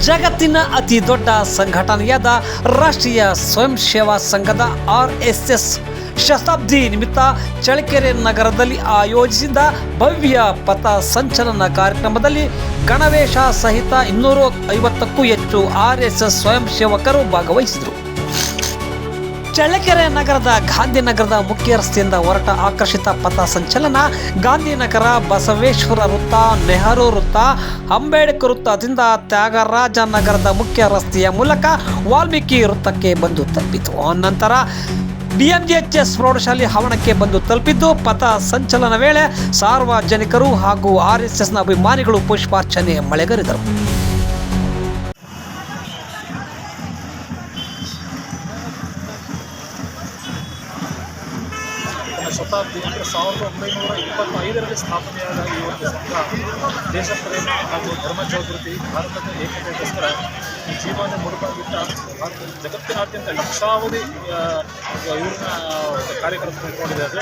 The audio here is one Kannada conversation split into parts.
ಜಗತ್ತಿನ ಅತಿ ದೊಡ್ಡ ಸಂಘಟನೆಯಾದ ರಾಷ್ಟ್ರೀಯ ಸ್ವಯಂ ಸೇವಾ ಸಂಘದ RSS ಶತಾಬ್ದಿ ನಿಮಿತ್ತ ಚಳ್ಳಕೆರೆ ನಗರದಲ್ಲಿ ಆಯೋಜಿಸಿದ್ದ ಭವ್ಯ ಪಥ ಸಂಚಲನ ಕಾರ್ಯಕ್ರಮದಲ್ಲಿ ಗಣವೇಶ ಸಹಿತ 250ಕ್ಕೂ ಹೆಚ್ಚು RSS ಸ್ವಯಂ ಸೇವಕರು ಭಾಗವಹಿಸಿದರು. ಚಳ್ಳಕೆರೆ ನಗರದ ಗಾಂಧಿನಗರದ ಮುಖ್ಯ ರಸ್ತೆಯಿಂದ ಹೊರಟ ಆಕರ್ಷಿತ ಪಥ ಸಂಚಲನ ಗಾಂಧಿನಗರ, ಬಸವೇಶ್ವರ ವೃತ್ತ, ನೆಹರು ವೃತ್ತ, ಅಂಬೇಡ್ಕರ್ ವೃತ್ತದಿಂದ ತ್ಯಾಗರಾಜ ನಗರದ ಮುಖ್ಯ ರಸ್ತೆಯ ಮೂಲಕ ವಾಲ್ಮೀಕಿ ವೃತ್ತಕ್ಕೆ ಬಂದು ತಲುಪಿತು. ನಂತರ BMGHS ಪ್ರೌಢಶಾಲೆ ಆವರಣಕ್ಕೆ ಬಂದು ತಲುಪಿದ್ದು ಪಥ ಸಂಚಲನ ವೇಳೆ ಸಾರ್ವಜನಿಕರು ಹಾಗೂ RSSನ ಅಭಿಮಾನಿಗಳು ಪುಷ್ಪಾರ್ಚನೆ ಮಳೆಗರೆದರು. ಶತಾಬ್ದಿ ಅಂದರೆ 1925ರಲ್ಲಿ ಸ್ಥಾಪನೆಯಾದ ಈ ಒಂದು ಸಂಘ ದೇಶ ಪ್ರೇಮ ಹಾಗೂ ಧರ್ಮ ಜಾಗೃತಿ, ಭಾರತದ ಏಕತೆಗೋಸ್ಕರ ಜೀವನ ಮುಡುಪಾಗಿಟ್ಟ ಜಗತ್ತಿನಾದ್ಯಂತ ಲಕ್ಷಾವಧಿ ಇವ್ರನ್ನ ಕಾರ್ಯಕರ್ತರು ಇಟ್ಕೊಂಡಿದ್ದಾರೆ.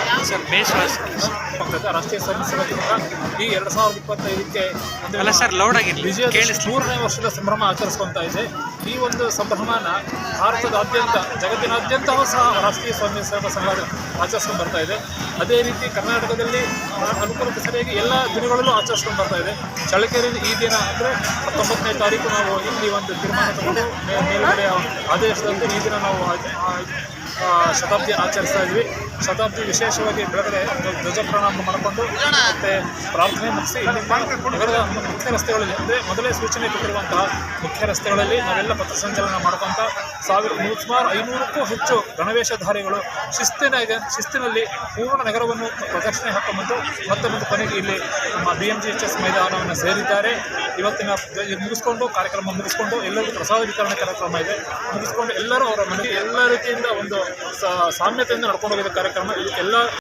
ರಾಷ್ಟ್ರೀಯ ಸ್ವಯಂ ಸೇವಕ ಈ 2025ಕ್ಕೆ ವಿಜಯದ 100ನೇ ವರ್ಷದ ಸಂಭ್ರಮ ಆಚರಿಸ್ಕೊತಾ ಇದೆ. ಈ ಒಂದು ಸಂಭ್ರಮನ ಭಾರತದಾದ್ಯಂತ, ಜಗತ್ತಿನಾದ್ಯಂತ ಸಹ ರಾಷ್ಟ್ರೀಯ ಸ್ವಯಂ ಸೇವಕ ಸಂಘ ಆಚರಿಸ್ಕೊಂಡು ಬರ್ತಾ ಇದೆ. ಅದೇ ರೀತಿ ಕರ್ನಾಟಕದಲ್ಲಿ ಅನುಕೂಲಕ್ಕೆ ಸರಿಯಾಗಿ ಎಲ್ಲ ದಿನಗಳಲ್ಲೂ ಆಚರಿಸ್ಕೊಂಡು ಬರ್ತಾ ಇದೆ. ಚಳ್ಳಕೆರೆಯಲ್ಲಿ ಈ ದಿನ ಅಂದರೆ 19ನೇ ತಾರೀಕು ನಾವು ಇಲ್ಲಿ ಒಂದು ತೀರ್ಮಾನ ತಗೊಂಡು ಮೇಲ್ಗಡೆ ಆದೇಶದಂತೆ ಈ ದಿನ ನಾವು ಶತಾಬ್ದಿಯನ್ನು ಆಚರಿಸ್ತಾ ಇದ್ವಿ. ಶತಾಬ್ದಿ ವಿಶೇಷವಾಗಿ ಬೆಳಗಡೆ ಧ್ವಜ ಪ್ರಣಾಮ ಮಾಡಿಕೊಂಡು ಮತ್ತು ಪ್ರಾರ್ಥನೆ ಮುಗಿಸಿ ಇಲ್ಲಿಂದ ನಗರದ ಮುಖ್ಯ ರಸ್ತೆಗಳಲ್ಲಿ, ಅಂದರೆ ಮೊದಲೇ ಸೂಚನೆ ಕೊಟ್ಟಿರುವಂತಹ ಮುಖ್ಯ ರಸ್ತೆಗಳಲ್ಲಿ ನಾವೆಲ್ಲ ಪಥಸಂಚಲನ ಮಾಡ್ಕೊತ ಸುಮಾರು 500ಕ್ಕೂ ಹೆಚ್ಚು ಗಣವೇಷಧಾರಿಗಳು ಶಿಸ್ತಿನಲ್ಲಿ ಪೂರ್ಣ ನಗರವನ್ನು ಪ್ರದರ್ಶನೆ ಹಾಕೊಂಡ್ಬಂದು ಮತ್ತೆ ಒಂದು ಕೊನೆಗೆ ಇಲ್ಲಿ ನಮ್ಮ BMGHS ಮೈದಾನವನ್ನು ಸೇರಿದ್ದಾರೆ. ಇವತ್ತಿನ ಮುಗಿಸ್ಕೊಂಡು ಕಾರ್ಯಕ್ರಮ ಮುಗಿಸ್ಕೊಂಡು ಎಲ್ಲರಿಗೂ ಪ್ರಸಾದ ವಿತರಣೆ ಕಾರ್ಯಕ್ರಮ ಇದೆ. ಮುಗಿಸ್ಕೊಂಡು ಎಲ್ಲರೂ ಅವರ ಮನೆಗೆ ಎಲ್ಲ ರೀತಿಯಿಂದ ಒಂದು ಸಾಮ್ಯತೆಯಿಂದ ನಡ್ಕೊಂಡು ಹೋಗಿದ್ದ ಕಾರ್ಯಕ್ರಮ. ಇದಕ್ಕೆಲ್ಲ